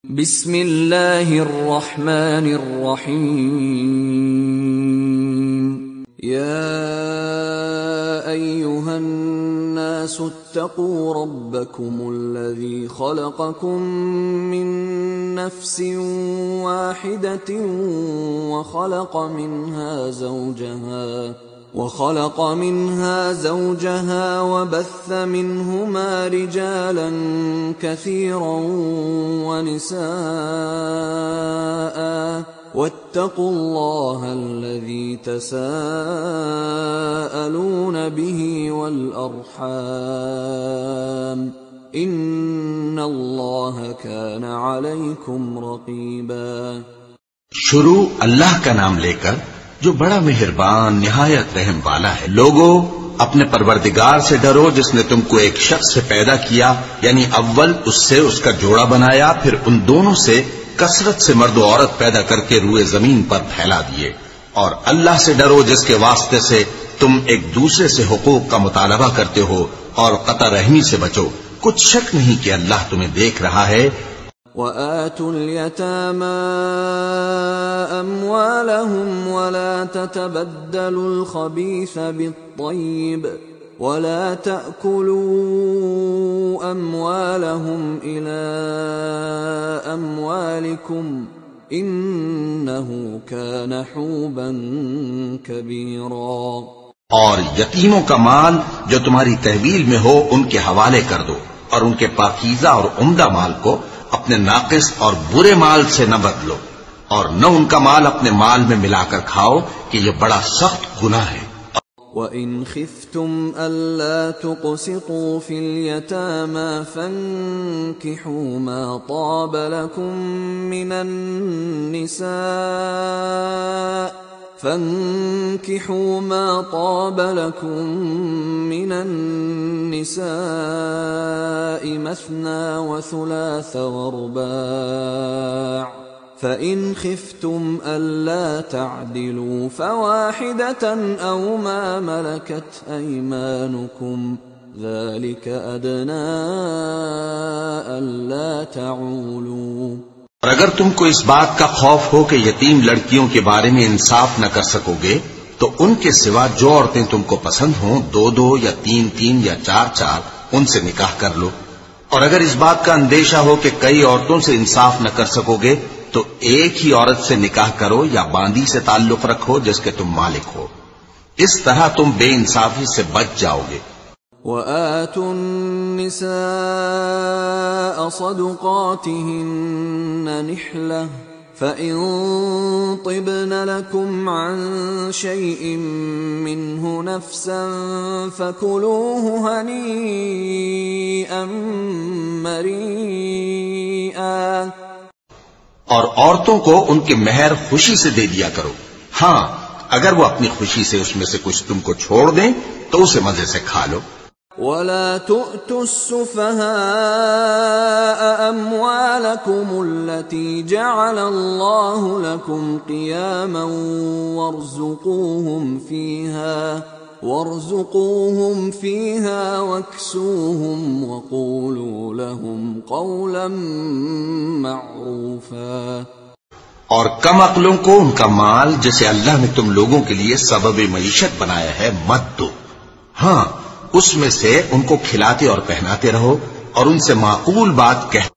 بسم اللہ الرحمن الرحیم یا ایہا الناس اتقوا ربکم الذی خلقکم من نفس واحدۃ وخلق منها زوجها وبث منهما رجالا كثيرا ونساء واتقوا الله الذي تساءلون به والأرحام إن الله كان عليكم رقيبا۔ شروع اللہ کا نام لے کر جو بڑا مہربان نہایت رحم والا ہے۔ لوگوں اپنے پروردگار سے ڈرو جس نے تم کو ایک شخص سے پیدا کیا، یعنی اول اس سے اس کا جوڑا بنایا، پھر ان دونوں سے کثرت سے مرد و عورت پیدا کر کے روئے زمین پر پھیلا دیے۔ اور اللہ سے ڈرو جس کے واسطے سے تم ایک دوسرے سے حقوق کا مطالبہ کرتے ہو، اور قطع رحمی سے بچو، کچھ شک نہیں کہ اللہ تمہیں دیکھ رہا ہے۔ وَآتُوا الْيَتَامَى أَمْوَالَهُمْ وَلَا تَتَبَدَّلُوا الْخَبِيثَ بِالطَّيِّبِ وَلَا تَأْكُلُوا أَمْوَالَهُمْ إِلَىٰ أَمْوَالِكُمْ إِنَّهُ كَانَ حُوبًا كَبِيرًا۔ اور یتیموں کا مال جو تمہاری تحویل میں ہو ان کے حوالے کر دو، اور ان کے پاکیزہ اور عمدہ مال کو اپنے ناقص اور برے مال سے نہ بدلو، اور نہ ان کا مال اپنے مال میں ملا کر کھاؤ کہ یہ بڑا سخت گناہ ہے۔ وَإِنْ خِفْتُمْ أَلَّا تُقْسِطُوا فِي الْيَتَامَى فَانكِحُوا مَا طَابَ لَكُم من النساء مثنى وثلاث ورباع فإن خفتم ألا تعدلوا فواحدة أو ما ملكت أيمانكم ذلك أدنى ألا تعولوا۔ اور اگر تم کو اس بات کا خوف ہو کہ یتیم لڑکیوں کے بارے میں انصاف نہ کر سکو گے تو ان کے سوا جو عورتیں تم کو پسند ہوں، 2 یا 3 یا 4 ان سے نکاح کر لو۔ اور اگر اس بات کا اندیشہ ہو کہ کئی عورتوں سے انصاف نہ کر سکو گے تو ایک ہی عورت سے نکاح کرو یا باندی سے تعلق رکھو جس کے تم مالک ہو، اس طرح تم بے انصافی سے بچ جاؤ گے۔ وَآتُوا النِّسَاءَ صَدُقَاتِهِنَّ نِحْلَةً فَإِن طِبْنَ لَكُمْ عَن شَيْءٍ مِّنْهُ نَفْسًا فَكُلُوهُ هَنِيئًا مَّرِيئًا۔ اور عورتوں کو ان کے مہر خوشی سے دے دیا کرو، ہاں اگر وہ اپنی خوشی سے اس میں سے کچھ تم کو چھوڑ دیں تو اسے مزے سے کھا لو۔ وَلَا تُؤْتُوا السُّفَهَاءَ أَمْوَالَكُمُ الَّتِي جَعَلَ اللَّهُ لَكُمْ قِيَامًا وَارْزُقُوهُمْ فِيهَا وَاكْسُوهُمْ وَقُولُوا لَهُمْ قَوْلًا مَّعْرُوفًا۔ اور کم عقلوں کو ان کا مال جسے اللہ نے تم لوگوں کے لیے سبب معیشت بنایا ہے مت دو، ہاں اس میں سے ان کو کھلاتے اور پہناتے رہو اور ان سے معقول بات کہہ